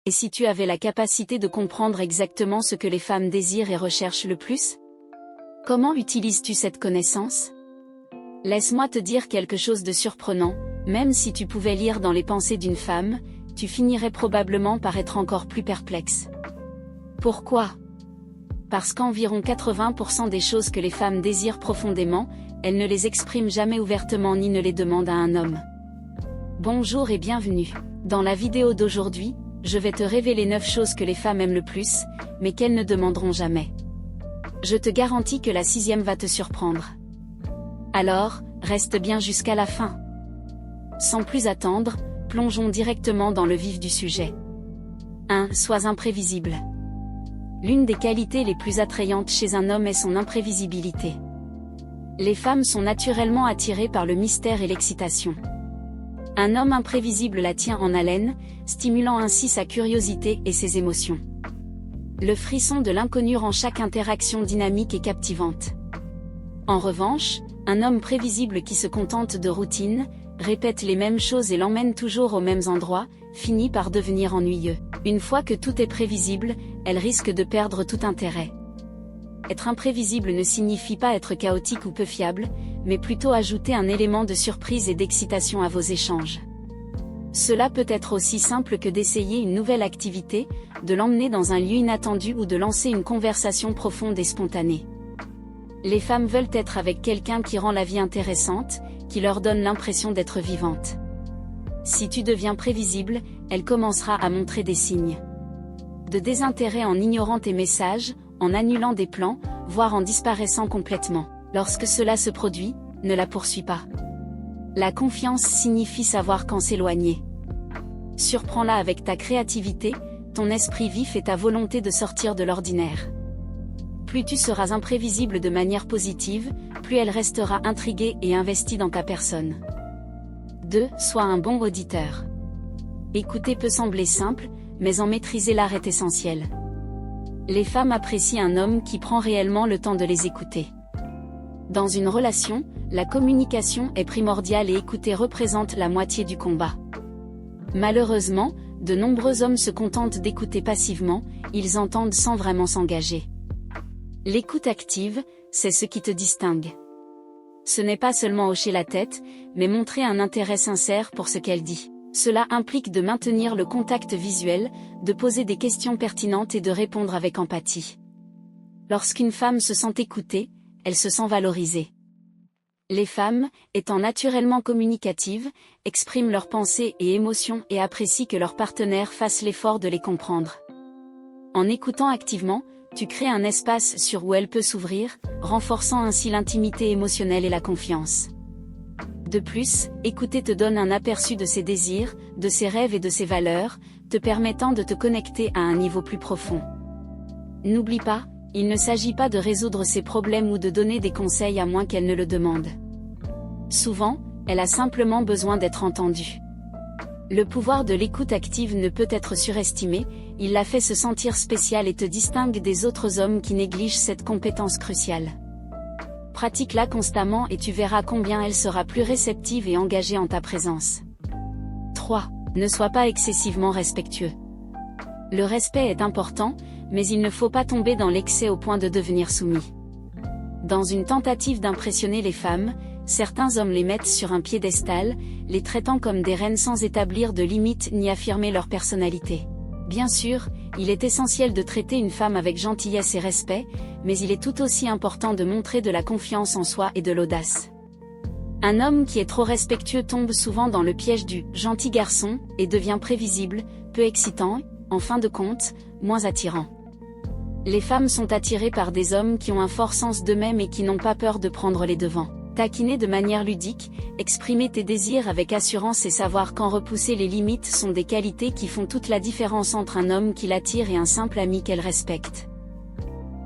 Et si tu avais la capacité de comprendre exactement ce que les femmes désirent et recherchent le plus? Comment utilises-tu cette connaissance? Laisse-moi te dire quelque chose de surprenant, même si tu pouvais lire dans les pensées d'une femme, tu finirais probablement par être encore plus perplexe. Pourquoi? Parce qu'environ 80% des choses que les femmes désirent profondément, elles ne les expriment jamais ouvertement ni ne les demandent à un homme. Bonjour et bienvenue. Dans la vidéo d'aujourd'hui, je vais te révéler 9 choses que les femmes aiment le plus, mais qu'elles ne demanderont jamais. Je te garantis que la 6e va te surprendre. Alors, reste bien jusqu'à la fin. Sans plus attendre, plongeons directement dans le vif du sujet. 1. Sois imprévisible. L'une des qualités les plus attrayantes chez un homme est son imprévisibilité. Les femmes sont naturellement attirées par le mystère et l'excitation. Un homme imprévisible la tient en haleine, stimulant ainsi sa curiosité et ses émotions. Le frisson de l'inconnu rend chaque interaction dynamique et captivante. En revanche, un homme prévisible qui se contente de routine, répète les mêmes choses et l'emmène toujours aux mêmes endroits, finit par devenir ennuyeux. Une fois que tout est prévisible, elle risque de perdre tout intérêt. Être imprévisible ne signifie pas être chaotique ou peu fiable, mais plutôt ajouter un élément de surprise et d'excitation à vos échanges. Cela peut être aussi simple que d'essayer une nouvelle activité, de l'emmener dans un lieu inattendu ou de lancer une conversation profonde et spontanée. Les femmes veulent être avec quelqu'un qui rend la vie intéressante, qui leur donne l'impression d'être vivante. Si tu deviens prévisible, elle commencera à montrer des signes de désintérêt en ignorant tes messages, en annulant des plans, voire en disparaissant complètement. Lorsque cela se produit, ne la poursuis pas. La confiance signifie savoir quand s'éloigner. Surprends-la avec ta créativité, ton esprit vif et ta volonté de sortir de l'ordinaire. Plus tu seras imprévisible de manière positive, plus elle restera intriguée et investie dans ta personne. 2. Sois un bon auditeur. Écouter peut sembler simple, mais en maîtriser l'art est essentiel. Les femmes apprécient un homme qui prend réellement le temps de les écouter. Dans une relation, la communication est primordiale et écouter représente la moitié du combat. Malheureusement, de nombreux hommes se contentent d'écouter passivement, ils entendent sans vraiment s'engager. L'écoute active, c'est ce qui te distingue. Ce n'est pas seulement hocher la tête, mais montrer un intérêt sincère pour ce qu'elle dit. Cela implique de maintenir le contact visuel, de poser des questions pertinentes et de répondre avec empathie. Lorsqu'une femme se sent écoutée, elle se sent valorisée. Les femmes, étant naturellement communicatives, expriment leurs pensées et émotions et apprécient que leur partenaire fasse l'effort de les comprendre. En écoutant activement, tu crées un espace où elle peut s'ouvrir, renforçant ainsi l'intimité émotionnelle et la confiance. De plus, écouter te donne un aperçu de ses désirs, de ses rêves et de ses valeurs, te permettant de te connecter à un niveau plus profond. N'oublie pas, il ne s'agit pas de résoudre ses problèmes ou de donner des conseils à moins qu'elle ne le demande. Souvent, elle a simplement besoin d'être entendue. Le pouvoir de l'écoute active ne peut être surestimé, il la fait se sentir spéciale et te distingue des autres hommes qui négligent cette compétence cruciale. Pratique-la constamment et tu verras combien elle sera plus réceptive et engagée en ta présence. 3. Ne sois pas excessivement respectueux. Le respect est important, mais il ne faut pas tomber dans l'excès au point de devenir soumis. Dans une tentative d'impressionner les femmes, certains hommes les mettent sur un piédestal, les traitant comme des reines sans établir de limites ni affirmer leur personnalité. Bien sûr, il est essentiel de traiter une femme avec gentillesse et respect, mais il est tout aussi important de montrer de la confiance en soi et de l'audace. Un homme qui est trop respectueux tombe souvent dans le piège du « gentil garçon » et devient prévisible, peu excitant, en fin de compte, moins attirant. Les femmes sont attirées par des hommes qui ont un fort sens d'eux-mêmes et qui n'ont pas peur de prendre les devants. Taquiner de manière ludique, exprimer tes désirs avec assurance et savoir quand repousser les limites sont des qualités qui font toute la différence entre un homme qui l'attire et un simple ami qu'elle respecte.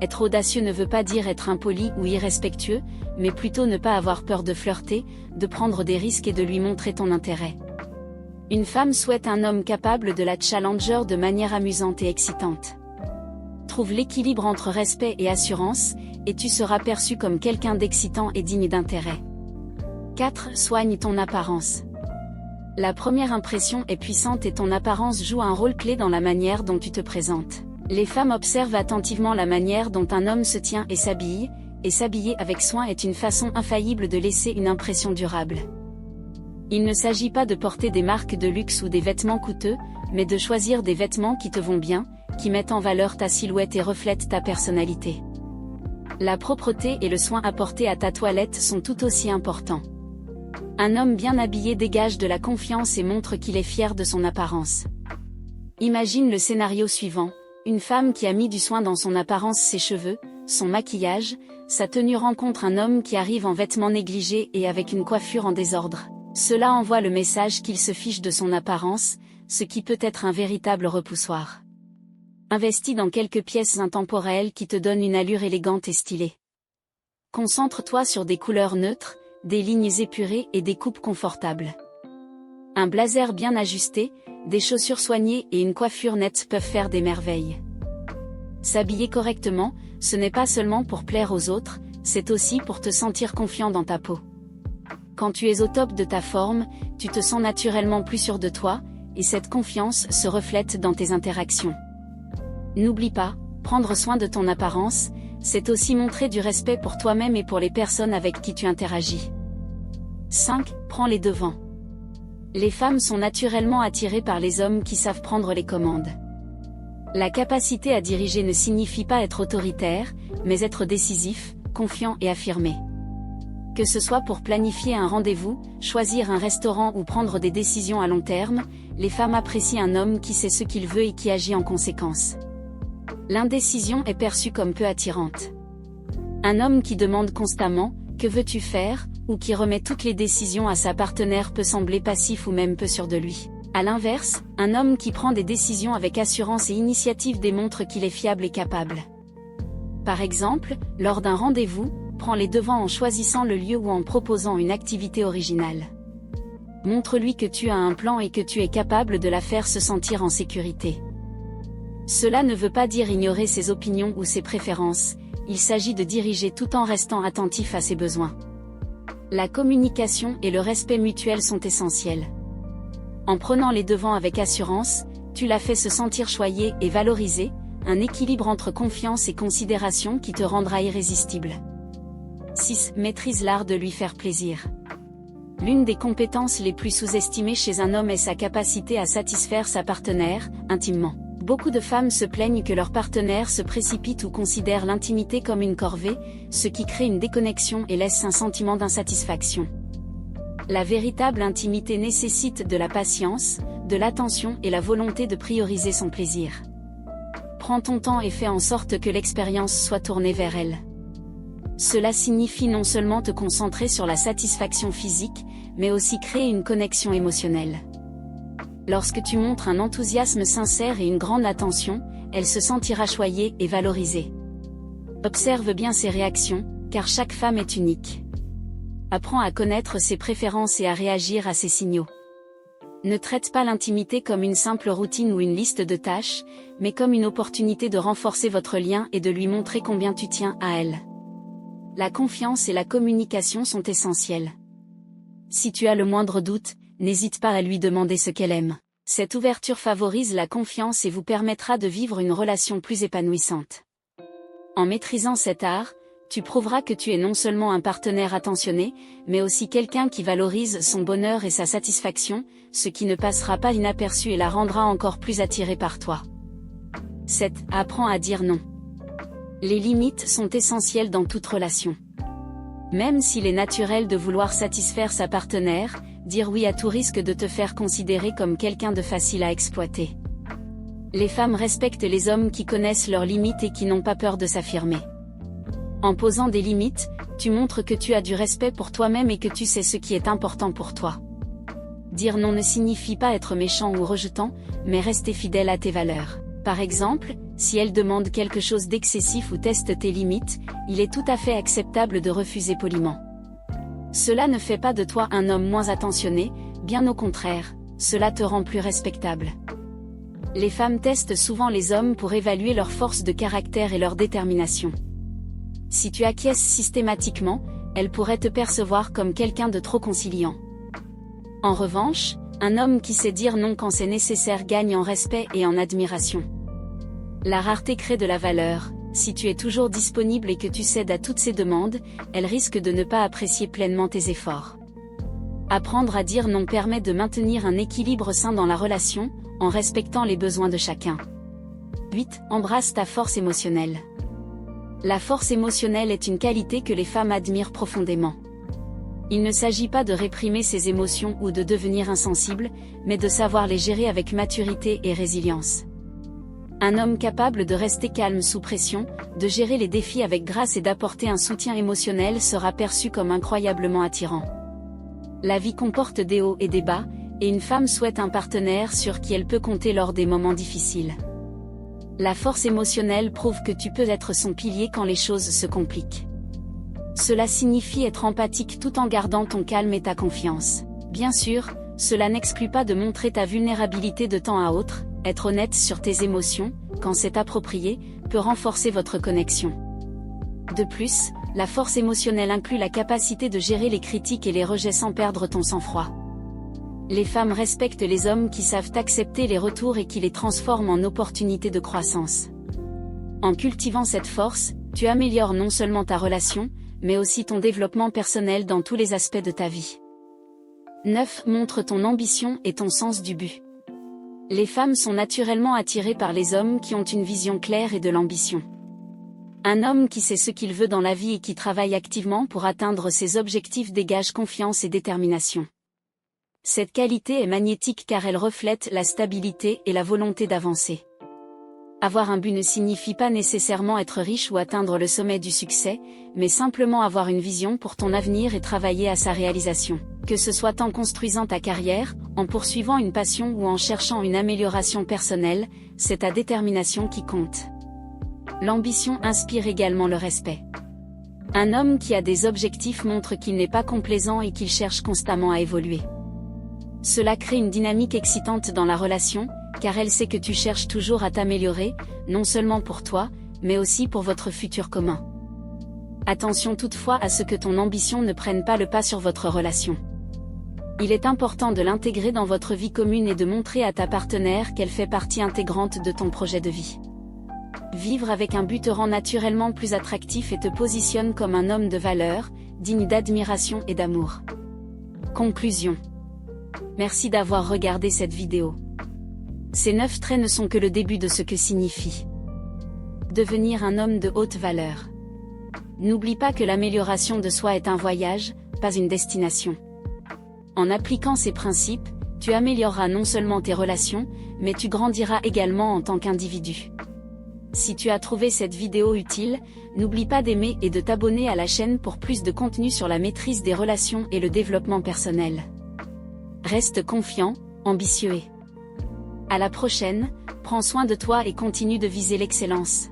Être audacieux ne veut pas dire être impoli ou irrespectueux, mais plutôt ne pas avoir peur de flirter, de prendre des risques et de lui montrer ton intérêt. Une femme souhaite un homme capable de la challenger de manière amusante et excitante. Trouve l'équilibre entre respect et assurance, et tu seras perçu comme quelqu'un d'excitant et digne d'intérêt. 4. Soigne ton apparence. La première impression est puissante et ton apparence joue un rôle clé dans la manière dont tu te présentes. Les femmes observent attentivement la manière dont un homme se tient et s'habiller avec soin est une façon infaillible de laisser une impression durable. Il ne s'agit pas de porter des marques de luxe ou des vêtements coûteux, mais de choisir des vêtements qui te vont bien, qui mettent en valeur ta silhouette et reflètent ta personnalité. La propreté et le soin apporté à ta toilette sont tout aussi importants. Un homme bien habillé dégage de la confiance et montre qu'il est fier de son apparence. Imagine le scénario suivant, une femme qui a mis du soin dans son apparence, ses cheveux, son maquillage, sa tenue rencontre un homme qui arrive en vêtements négligés et avec une coiffure en désordre. Cela envoie le message qu'il se fiche de son apparence, ce qui peut être un véritable repoussoir. Investis dans quelques pièces intemporelles qui te donnent une allure élégante et stylée. Concentre-toi sur des couleurs neutres, des lignes épurées et des coupes confortables. Un blazer bien ajusté, des chaussures soignées et une coiffure nette peuvent faire des merveilles. S'habiller correctement, ce n'est pas seulement pour plaire aux autres, c'est aussi pour te sentir confiant dans ta peau. Quand tu es au top de ta forme, tu te sens naturellement plus sûr de toi, et cette confiance se reflète dans tes interactions. N'oublie pas, prendre soin de ton apparence, c'est aussi montrer du respect pour toi-même et pour les personnes avec qui tu interagis. 5. Prends les devants. Les femmes sont naturellement attirées par les hommes qui savent prendre les commandes. La capacité à diriger ne signifie pas être autoritaire, mais être décisif, confiant et affirmé. Que ce soit pour planifier un rendez-vous, choisir un restaurant ou prendre des décisions à long terme, les femmes apprécient un homme qui sait ce qu'il veut et qui agit en conséquence. L'indécision est perçue comme peu attirante. Un homme qui demande constamment « Que veux-tu faire ?» ou qui remet toutes les décisions à sa partenaire peut sembler passif ou même peu sûr de lui. À l'inverse, un homme qui prend des décisions avec assurance et initiative démontre qu'il est fiable et capable. Par exemple, lors d'un rendez-vous, prends les devants en choisissant le lieu ou en proposant une activité originale. Montre-lui que tu as un plan et que tu es capable de la faire se sentir en sécurité. Cela ne veut pas dire ignorer ses opinions ou ses préférences, il s'agit de diriger tout en restant attentif à ses besoins. La communication et le respect mutuel sont essentiels. En prenant les devants avec assurance, tu la fais se sentir choyée et valorisée, un équilibre entre confiance et considération qui te rendra irrésistible. 6. Maîtrise l'art de lui faire plaisir. L'une des compétences les plus sous-estimées chez un homme est sa capacité à satisfaire sa partenaire, intimement. Beaucoup de femmes se plaignent que leur partenaire se précipite ou considère l'intimité comme une corvée, ce qui crée une déconnexion et laisse un sentiment d'insatisfaction. La véritable intimité nécessite de la patience, de l'attention et la volonté de prioriser son plaisir. Prends ton temps et fais en sorte que l'expérience soit tournée vers elle. Cela signifie non seulement te concentrer sur la satisfaction physique, mais aussi créer une connexion émotionnelle. Lorsque tu montres un enthousiasme sincère et une grande attention, elle se sentira choyée et valorisée. Observe bien ses réactions, car chaque femme est unique. Apprends à connaître ses préférences et à réagir à ses signaux. Ne traite pas l'intimité comme une simple routine ou une liste de tâches, mais comme une opportunité de renforcer votre lien et de lui montrer combien tu tiens à elle. La confiance et la communication sont essentielles. Si tu as le moindre doute, n'hésite pas à lui demander ce qu'elle aime. Cette ouverture favorise la confiance et vous permettra de vivre une relation plus épanouissante. En maîtrisant cet art, tu prouveras que tu es non seulement un partenaire attentionné, mais aussi quelqu'un qui valorise son bonheur et sa satisfaction, ce qui ne passera pas inaperçu et la rendra encore plus attirée par toi. 7. Apprends à dire non. Les limites sont essentielles dans toute relation. Même s'il est naturel de vouloir satisfaire sa partenaire, dire oui à tout risque de te faire considérer comme quelqu'un de facile à exploiter. Les femmes respectent les hommes qui connaissent leurs limites et qui n'ont pas peur de s'affirmer. En posant des limites, tu montres que tu as du respect pour toi-même et que tu sais ce qui est important pour toi. Dire non ne signifie pas être méchant ou rejetant, mais rester fidèle à tes valeurs. Par exemple, si elle demande quelque chose d'excessif ou teste tes limites, il est tout à fait acceptable de refuser poliment. Cela ne fait pas de toi un homme moins attentionné, bien au contraire, cela te rend plus respectable. Les femmes testent souvent les hommes pour évaluer leur force de caractère et leur détermination. Si tu acquiesces systématiquement, elles pourraient te percevoir comme quelqu'un de trop conciliant. En revanche, Un homme qui sait dire non quand c'est nécessaire gagne en respect et en admiration. La rareté crée de la valeur. Si tu es toujours disponible et que tu cèdes à toutes ses demandes, elle risque de ne pas apprécier pleinement tes efforts. Apprendre à dire non permet de maintenir un équilibre sain dans la relation, en respectant les besoins de chacun. 8. Embrasse ta force émotionnelle. La force émotionnelle est une qualité que les femmes admirent profondément. Il ne s'agit pas de réprimer ses émotions ou de devenir insensible, mais de savoir les gérer avec maturité et résilience. Un homme capable de rester calme sous pression, de gérer les défis avec grâce et d'apporter un soutien émotionnel sera perçu comme incroyablement attirant. La vie comporte des hauts et des bas, et une femme souhaite un partenaire sur qui elle peut compter lors des moments difficiles. La force émotionnelle prouve que tu peux être son pilier quand les choses se compliquent. Cela signifie être empathique tout en gardant ton calme et ta confiance. Bien sûr, cela n'exclut pas de montrer ta vulnérabilité de temps à autre. Être honnête sur tes émotions, quand c'est approprié, peut renforcer votre connexion. De plus, la force émotionnelle inclut la capacité de gérer les critiques et les rejets sans perdre ton sang-froid. Les femmes respectent les hommes qui savent accepter les retours et qui les transforment en opportunités de croissance. En cultivant cette force, tu améliores non seulement ta relation, mais aussi ton développement personnel dans tous les aspects de ta vie. 9. Montre ton ambition et ton sens du but. Les femmes sont naturellement attirées par les hommes qui ont une vision claire et de l'ambition. Un homme qui sait ce qu'il veut dans la vie et qui travaille activement pour atteindre ses objectifs dégage confiance et détermination. Cette qualité est magnétique car elle reflète la stabilité et la volonté d'avancer. Avoir un but ne signifie pas nécessairement être riche ou atteindre le sommet du succès, mais simplement avoir une vision pour ton avenir et travailler à sa réalisation. Que ce soit en construisant ta carrière, en poursuivant une passion ou en cherchant une amélioration personnelle, c'est ta détermination qui compte. L'ambition inspire également le respect. Un homme qui a des objectifs montre qu'il n'est pas complaisant et qu'il cherche constamment à évoluer. Cela crée une dynamique excitante dans la relation, car elle sait que tu cherches toujours à t'améliorer, non seulement pour toi, mais aussi pour votre futur commun. Attention toutefois à ce que ton ambition ne prenne pas le pas sur votre relation. Il est important de l'intégrer dans votre vie commune et de montrer à ta partenaire qu'elle fait partie intégrante de ton projet de vie. Vivre avec un but te rend naturellement plus attractif et te positionne comme un homme de valeur, digne d'admiration et d'amour. Conclusion. Merci d'avoir regardé cette vidéo. Ces 9 traits ne sont que le début de ce que signifie devenir un homme de haute valeur. N'oublie pas que l'amélioration de soi est un voyage, pas une destination. En appliquant ces principes, tu amélioreras non seulement tes relations, mais tu grandiras également en tant qu'individu. Si tu as trouvé cette vidéo utile, n'oublie pas d'aimer et de t'abonner à la chaîne pour plus de contenu sur la maîtrise des relations et le développement personnel. Reste confiant, ambitieux et à la prochaine, prends soin de toi et continue de viser l'excellence.